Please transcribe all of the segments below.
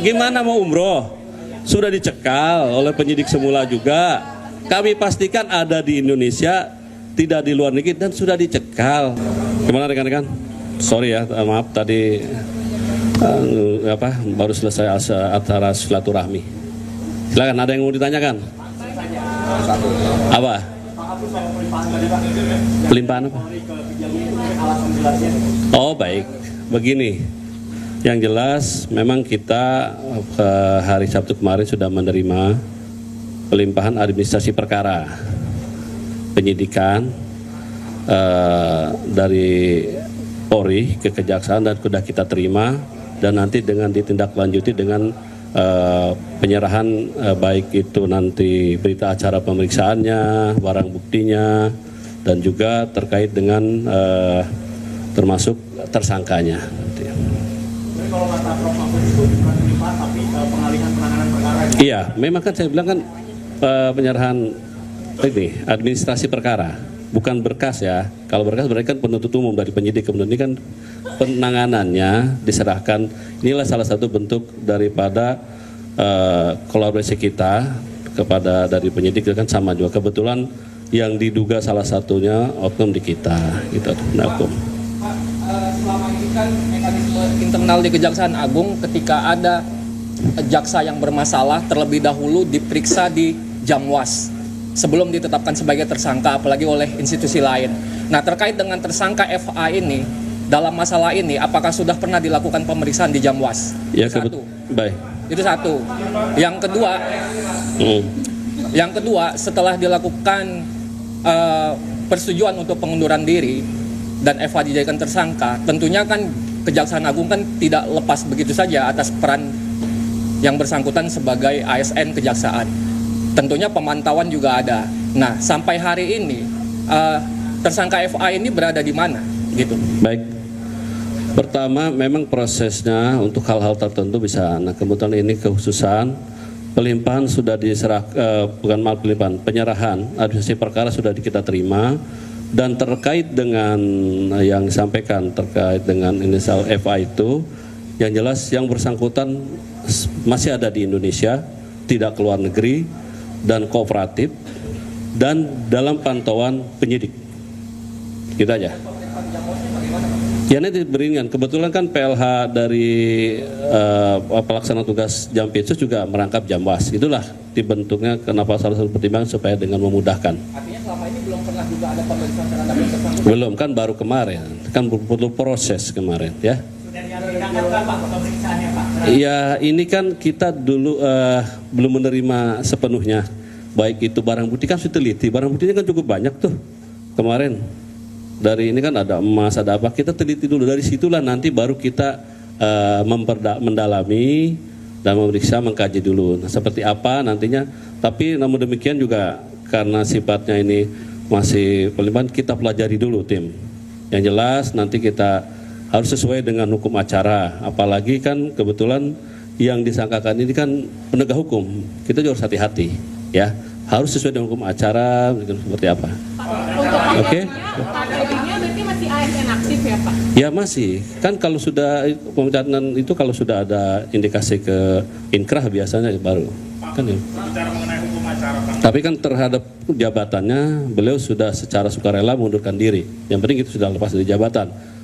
Gimana mau umroh? Sudah dicekal oleh penyidik semula juga. Kami pastikan ada di Indonesia, tidak di luar negeri, dan sudah dicekal. Gimana rekan-rekan? Sorry ya, maaf tadi baru selesai acara silaturahmi. Silakan, ada yang mau ditanyakan? Apa? Pelimpahan apa? Oh baik, begini. Yang jelas memang kita hari Sabtu kemarin sudah menerima pelimpahan administrasi perkara penyidikan dari Polri ke Kejaksaan, dan sudah kita terima, dan nanti dengan ditindaklanjuti dengan penyerahan baik itu nanti berita acara pemeriksaannya, barang buktinya, dan juga terkait dengan termasuk tersangkanya. Kalau kata Prof Mahfud itu bukan pelimpahan tapi pengalihan penanganan perkara. Iya, memang kan saya bilang kan penyerahan ini administrasi perkara, bukan berkas ya. Kalau berkas berarti kan penuntut umum dari penyidik, kemudian ini kan penanganannya diserahkan. Inilah salah satu bentuk daripada kolaborasi kita kepada dari penyidik, kan sama juga. Kebetulan yang diduga salah satunya oknum di kita, gitu. Selama ini kan mekanisme internal di Kejaksaan Agung, ketika ada jaksa yang bermasalah terlebih dahulu diperiksa di Jamwas sebelum ditetapkan sebagai tersangka, apalagi oleh institusi lain. Nah, terkait dengan tersangka FA ini, dalam masalah ini apakah sudah pernah dilakukan pemeriksaan di Jamwas? Ya, satu. Baik. Itu satu. Yang kedua, setelah dilakukan persetujuan untuk pengunduran diri dan Eva dijadikan tersangka, tentunya kan Kejaksaan Agung kan tidak lepas begitu saja atas peran yang bersangkutan sebagai ASN Kejaksaan. Tentunya pemantauan juga ada. Nah, sampai hari ini tersangka FA ini berada di mana? Gitu. Baik. Pertama, memang prosesnya untuk hal-hal tertentu bisa. Nah, kebetulan ini kekhususan pelimpahan sudah penyerahan administrasi perkara sudah kita terima. Dan terkait dengan yang disampaikan terkait dengan inisial FA itu, yang jelas yang bersangkutan masih ada di Indonesia, tidak keluar negeri, dan kooperatif, dan dalam pantauan penyidik. Gitu aja. Ya, nanti beringan. Kebetulan kan PLH dari pelaksana tugas Jampitsus juga merangkap Jamwas. Itulah dibentuknya kenapa salah satu pertimbangan supaya dengan memudahkan. Artinya selama ini belum pernah juga ada pemeriksaan terhadap yang bersangkutan? Belum, kan baru kemarin. Kan perlu proses kemarin ya. Sudah diagendakan Pak pemeriksaannya Pak? Ya, ini kan kita dulu belum menerima sepenuhnya. Baik itu barang bukti kan sudah teliti. Barang buktinya kan cukup banyak tuh kemarin. Dari ini kan ada emas, ada apa, kita teliti dulu. Dari situlah nanti baru kita mendalami dan memeriksa, mengkaji dulu. Nah, seperti apa nantinya. Tapi namun demikian juga karena sifatnya ini masih pelimpahan, kita pelajari dulu tim. Yang jelas nanti kita harus sesuai dengan hukum acara. Apalagi kan kebetulan yang disangkakan ini kan penegak hukum. Kita juga harus hati-hati ya. Harus sesuai dengan hukum acara seperti apa. Oke. Berarti masih ASN aktif ya Pak? Ya masih. Kan kalau sudah pemecatan itu kalau sudah ada indikasi ke inkrah biasanya baru. Kan ya. Bicara mengenai hukum acara Pak. Tapi kan terhadap jabatannya beliau sudah secara sukarela mengundurkan diri. Yang penting itu sudah lepas dari jabatan.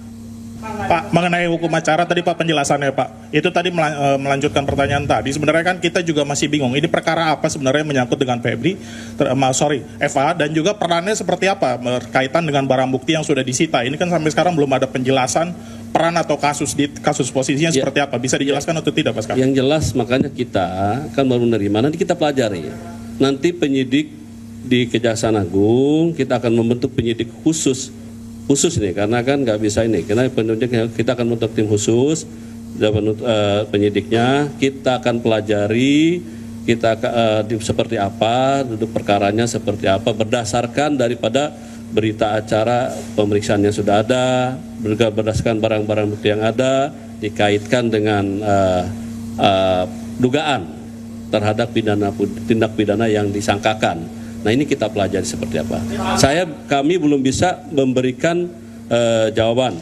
Pak, mengenai hukum acara tadi Pak penjelasannya Pak, itu tadi melanjutkan pertanyaan tadi. Sebenarnya kan kita juga masih bingung, ini perkara apa sebenarnya menyangkut dengan Febri, FA, dan juga perannya seperti apa berkaitan dengan barang bukti yang sudah disita. Ini kan sampai sekarang belum ada penjelasan peran atau kasus posisinya seperti apa. Bisa dijelaskan atau tidak Pak sekarang? Yang jelas makanya kita kan baru menerima, nanti kita pelajari. Nanti penyidik di Kejaksaan Agung, kita akan membentuk penyidik khusus nih, karena kan nggak bisa ini, karena penyidiknya kita akan membentuk tim khusus, penyidiknya kita akan pelajari, kita seperti apa, duduk perkaranya seperti apa, berdasarkan daripada berita acara pemeriksaan yang sudah ada, berdasarkan barang-barang bukti yang ada, dikaitkan dengan dugaan terhadap tindak pidana yang disangkakan. Nah, ini kita pelajari seperti apa. Kami belum bisa memberikan jawaban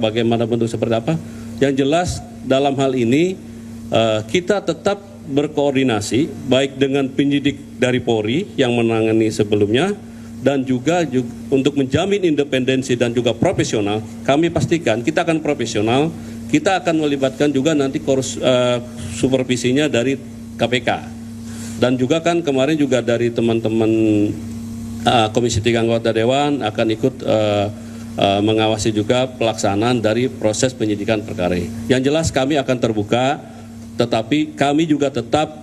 bagaimana bentuk seperti apa. Yang jelas dalam hal ini kita tetap berkoordinasi baik dengan penyidik dari Polri yang menangani sebelumnya dan juga untuk menjamin independensi dan juga profesional. Kami pastikan kita akan profesional, kita akan melibatkan juga nanti supervisinya dari KPK. Dan juga kan kemarin juga dari teman-teman Komisi 3 anggota Dewan akan ikut mengawasi juga pelaksanaan dari proses penyidikan perkara ini. Yang jelas kami akan terbuka, tetapi kami juga tetap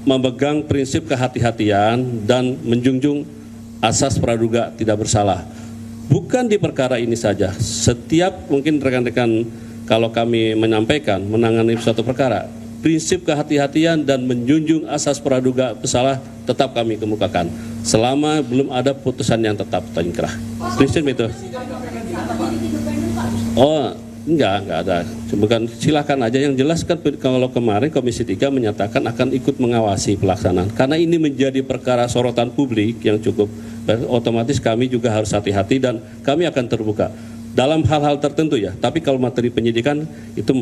memegang prinsip kehati-hatian dan menjunjung asas praduga tidak bersalah. Bukan di perkara ini saja, setiap mungkin rekan-rekan kalau kami menyampaikan menangani suatu perkara, prinsip kehati-hatian dan menjunjung asas praduga bersalah tetap kami kemukakan selama belum ada putusan yang tetap atau inkrah. Prinsip itu. Oh, enggak ada. Bukan, silakan aja. Yang jelas kan kalau kemarin Komisi 3 menyatakan akan ikut mengawasi pelaksanaan. Karena ini menjadi perkara sorotan publik yang cukup, otomatis kami juga harus hati-hati dan kami akan terbuka dalam hal-hal tertentu ya. Tapi kalau materi penyidikan itu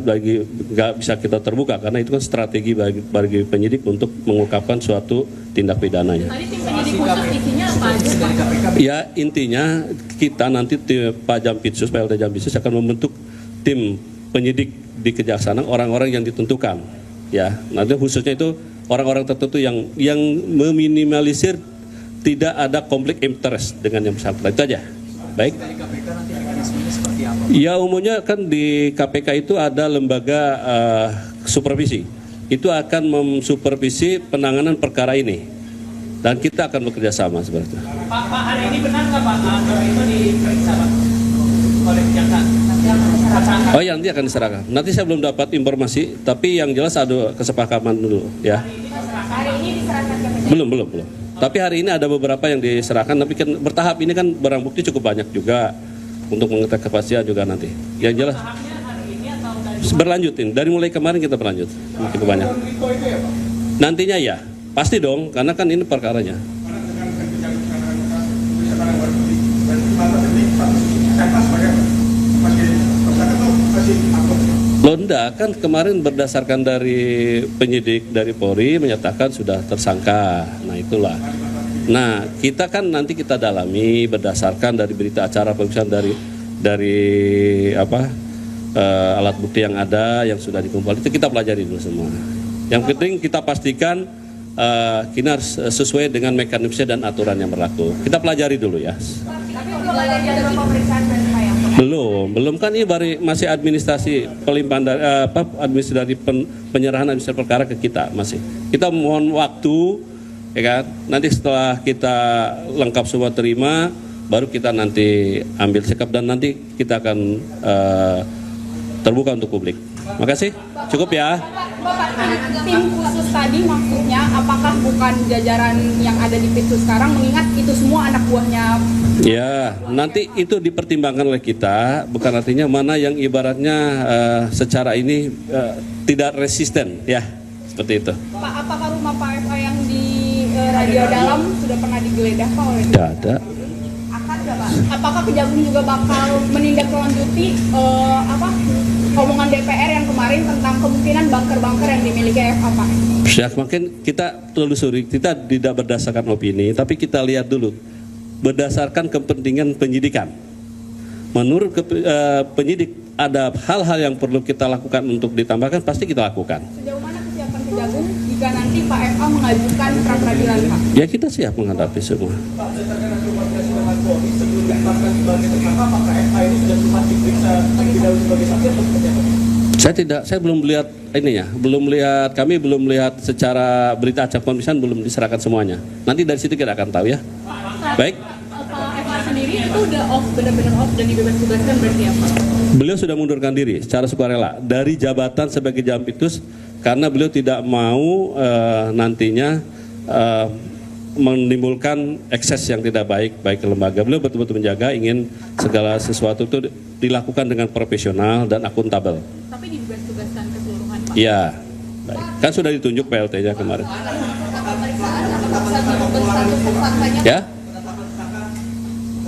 bagi nggak bisa kita terbuka karena itu kan strategi bagi penyidik untuk mengungkapkan suatu tindak pidananya. Tadi tim penyidik khusus isinya apa aja, Pak? Ya intinya kita nanti Pak Jampitsus, PLT Jampitsus akan membentuk tim penyidik di Kejaksaan orang-orang yang ditentukan. Ya, nanti khususnya itu orang-orang tertentu yang meminimalisir tidak ada konflik interest dengan yang bersangkutan. Itu aja. Baik. Ya umumnya kan di KPK itu ada lembaga supervisi. Itu akan mensupervisi penanganan perkara ini. Dan kita akan bekerja sama seperti itu. Pak, hari ini benar nggak Pak Nur itu diperiksa Pak oleh kejaksaan? Oh ya nanti akan diserahkan. Nanti saya belum dapat informasi, tapi yang jelas ada kesepakaman dulu ya. Hari ini diserahkan ke Belum. Tapi hari ini ada beberapa yang diserahkan, tapi kan bertahap ini kan barang bukti cukup banyak juga untuk mengetahui kepastian juga nanti. Yang jelas berlanjutin. Dari mulai kemarin kita berlanjut cukup banyak. Nantinya ya, pasti dong, karena kan ini perkaranya. Londa kan kemarin berdasarkan dari penyidik dari Polri menyatakan sudah tersangka. Nah itulah. Nah kita kan nanti kita dalami berdasarkan dari berita acara pemeriksaan dari alat bukti yang ada yang sudah dikumpulkan itu kita pelajari dulu semua. Yang penting kita pastikan kita harus sesuai dengan mekanisme dan aturan yang berlaku. Kita pelajari dulu ya. Tapi belum ada jadwal pemeriksaan dan saya. Belum kan ini baru masih administrasi pelimpahan administrasi penyerahan administrasi perkara ke kita masih. Kita mohon waktu ya kan. Nanti setelah kita lengkap semua terima baru kita nanti ambil sikap dan nanti kita akan terbuka untuk publik. Makasih. Cukup ya. Bapak, tim khusus tadi maksudnya apakah bukan jajaran yang ada di Pitsus sekarang mengingat itu semua anak buahnya? Ya, nanti itu dipertimbangkan oleh kita, bukan artinya mana yang ibaratnya secara ini tidak resisten, ya, seperti itu. Pak, apakah rumah Pak FA yang di radio dalam sudah pernah digeledah Pak oleh? Tidak ada. Akan nggak Pak? Apakah Kejagung juga bakal menindaklanjuti omongan DPR yang kemarin tentang kemungkinan bunker-bunker yang dimiliki FA Pak? Ya, makin kita telusuri, kita tidak berdasarkan opini, tapi kita lihat dulu berdasarkan kepentingan penyidikan. Menurut penyidik ada hal-hal yang perlu kita lakukan untuk ditambahkan, pasti kita lakukan. Sejauh mana kesiapan Kejagung jika nanti Pak FA mengajukan pra peradilan Pak? Ya kita siap menghadapi semua. Pak, dengan komunikasi dengan Polri sebelum ditetapkan sebagai tersangka, apakah FA ini sudah sempat diperiksa terlebih dahulu sebagai saksi atau seperti apa? Saya belum melihat ininya, kami belum melihat secara berita acara pemeriksaan belum diserahkan semuanya. Nanti dari situ kita akan tahu ya. Baik. Pak FA sendiri itu udah benar-benar off dan dibebas tugaskan berarti ya Pak? Beliau sudah mundurkan diri secara sukarela dari jabatan sebagai Jampitsus karena beliau tidak mau nantinya menimbulkan ekses yang tidak baik ke lembaga. Beliau betul-betul menjaga ingin segala sesuatu itu dilakukan dengan profesional dan akuntabel. Tapi dibebas tugaskan keseluruhan Pak? Iya, baik. Kan sudah ditunjuk PLT-nya kemarin. Ya?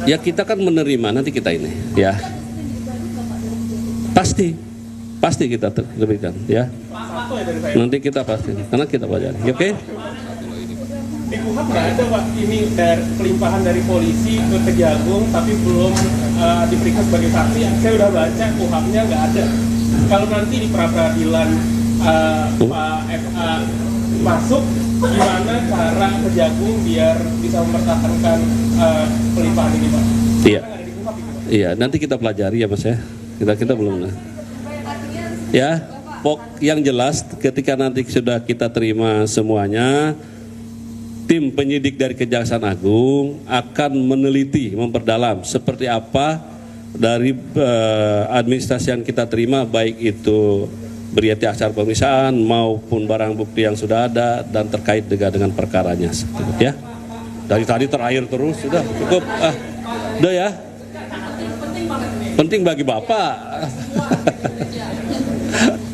Ya kita kan menerima nanti kita ini, ya. Pasti. Pasti kita terbitkan ya. Nanti kita pasti, karena kita pelajari. Oke? Di KUHAP nggak ada Pak, ini dari pelimpahan dari polisi ke Kejagung tapi belum diperiksa sebagai saksi. Saya udah baca KUHAP-nya nggak ada. Kalau nanti di pra-peradilan Pak FA masuk, gimana cara Kejagung biar bisa mempertahankan pelimpahan ini Pak? Iya. Iya, nanti kita pelajari ya Mas ya. Kita belum. Ya, yang jelas ketika nanti sudah kita terima semuanya, tim penyidik dari Kejaksaan Agung akan meneliti, memperdalam seperti apa dari administrasi yang kita terima, baik itu berarti acara pemeriksaan maupun barang bukti yang sudah ada dan terkait dengan perkaranya. Ya, dari tadi terakhir terus sudah cukup. Udah ya. Penting bagi Bapak.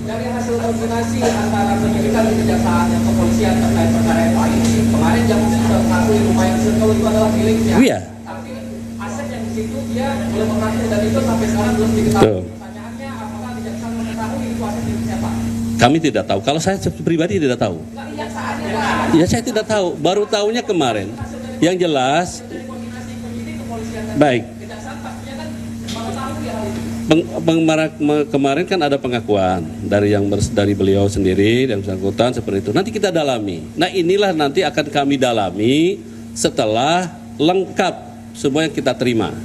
Dari hasil koordinasi antara penyidikan di kejaksaan dan kepolisian terkait perkara FA ini, kemarin Jamus sudah mengakui rumah yang circle itu adalah miliknya. Iya. Tapi aset yang di situ dia belum mengaku dan itu sampai sekarang belum diketahui. Tuh. Pertanyaannya, apakah kejaksaan mengetahui itu aset milik siapa? Kami tidak tahu. Kalau saya pribadi tidak tahu. Ya saya tidak tahu. Baru tahunya kemarin. Yang jelas, baik. Kemarin kan ada pengakuan dari beliau sendiri dan bersangkutan seperti itu. Nanti kita dalami. Nah inilah nanti akan kami dalami setelah lengkap semua yang kita terima.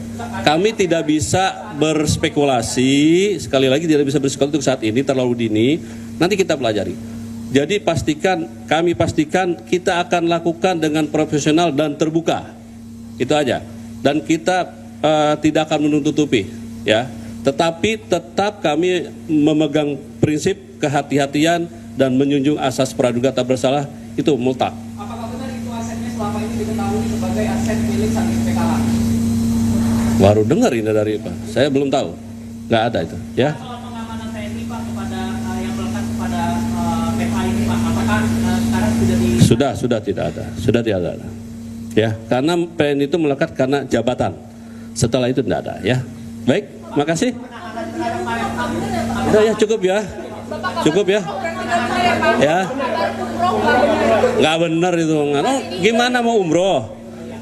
Kami tidak bisa berspekulasi, sekali lagi tidak bisa berspekulasi untuk saat ini terlalu dini. Nanti kita pelajari. Jadi kami pastikan kita akan lakukan dengan profesional dan terbuka. Itu aja. Dan kita tidak akan menutupi, ya. Tetapi tetap kami memegang prinsip kehati-hatian dan menjunjung asas praduga tak bersalah, itu mutlak. Apakah benar itu asetnya selama ini diketahui sebagai aset milik Sanis PKH? Baru dengar ini dari Pak. Saya belum tahu. Nggak ada itu, ya. Soal pengamanan TNI Pak kepada yang melekat kepada PFA ini Pak, apakah sekarang sudah Sudah tidak ada. Ya, karena PN itu melekat karena jabatan. Setelah itu tidak ada, ya. Baik. Makasih. Udah ya, cukup ya. Ya. Nggak benar itu. Gimana mau umroh?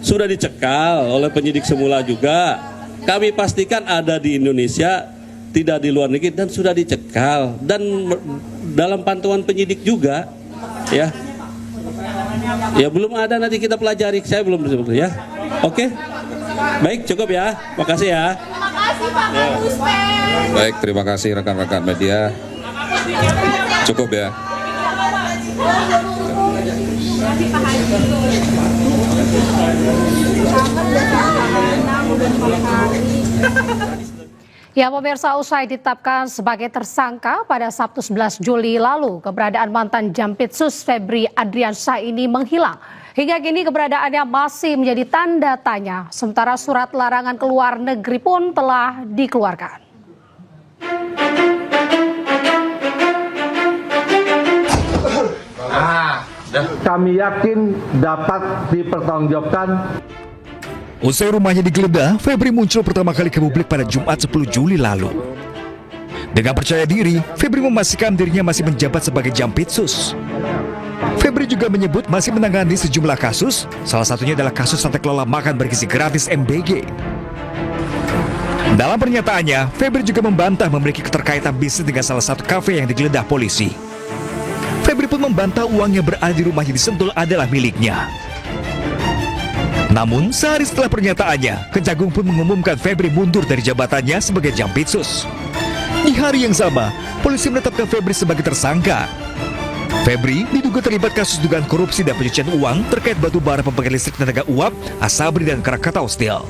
Sudah dicekal oleh penyidik semula juga. Kami pastikan ada di Indonesia, tidak di luar negeri, dan sudah dicekal. Dan dalam pantauan penyidik juga, ya. Ya belum ada, nanti kita pelajari. Saya belum ya. Oke. Baik, cukup ya. Makasih ya. Baik, terima kasih rekan-rekan media. Cukup ya. Ya, pemirsa, usai ditetapkan sebagai tersangka pada Sabtu 11 Juli lalu, keberadaan mantan Jampitsus Febri Adriansyah ini menghilang. Hingga kini keberadaannya masih menjadi tanda tanya, sementara surat larangan keluar negeri pun telah dikeluarkan. Kami yakin dapat dipertanggungjawabkan. Usai rumahnya digeledah, Febri muncul pertama kali ke publik pada Jumat 10 Juli lalu. Dengan percaya diri, Febri memastikan dirinya masih menjabat sebagai Jampitsus. Febri juga menyebut masih menangani sejumlah kasus, salah satunya adalah kasus tata kelola makan bergizi gratis MBG. Dalam pernyataannya, Febri juga membantah memiliki keterkaitan bisnis dengan salah satu kafe yang digeledah polisi. Febri pun membantah uang yang berada di rumahnya di Sentul adalah miliknya. Namun, sehari setelah pernyataannya, Kejagung pun mengumumkan Febri mundur dari jabatannya sebagai Jampitsus. Di hari yang sama, polisi menetapkan Febri sebagai tersangka. Febri diduga terlibat kasus dugaan korupsi dan pencucian uang terkait batu bara pembangkit listrik tenaga uap, Asabri dan Krakatau Steel.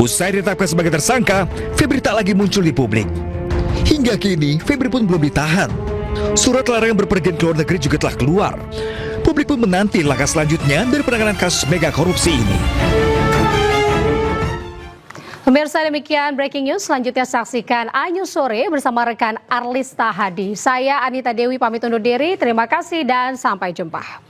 Usai ditetapkan sebagai tersangka, Febri tak lagi muncul di publik. Hingga kini, Febri pun belum ditahan. Surat larangan berpergian ke luar negeri juga telah keluar. Publik pun menanti langkah selanjutnya dari penanganan kasus mega korupsi ini. Pemirsa, demikian breaking news. Selanjutnya saksikan Anyu Sore bersama rekan Arlista Hadi. Saya Anita Dewi pamit undur diri. Terima kasih dan sampai jumpa.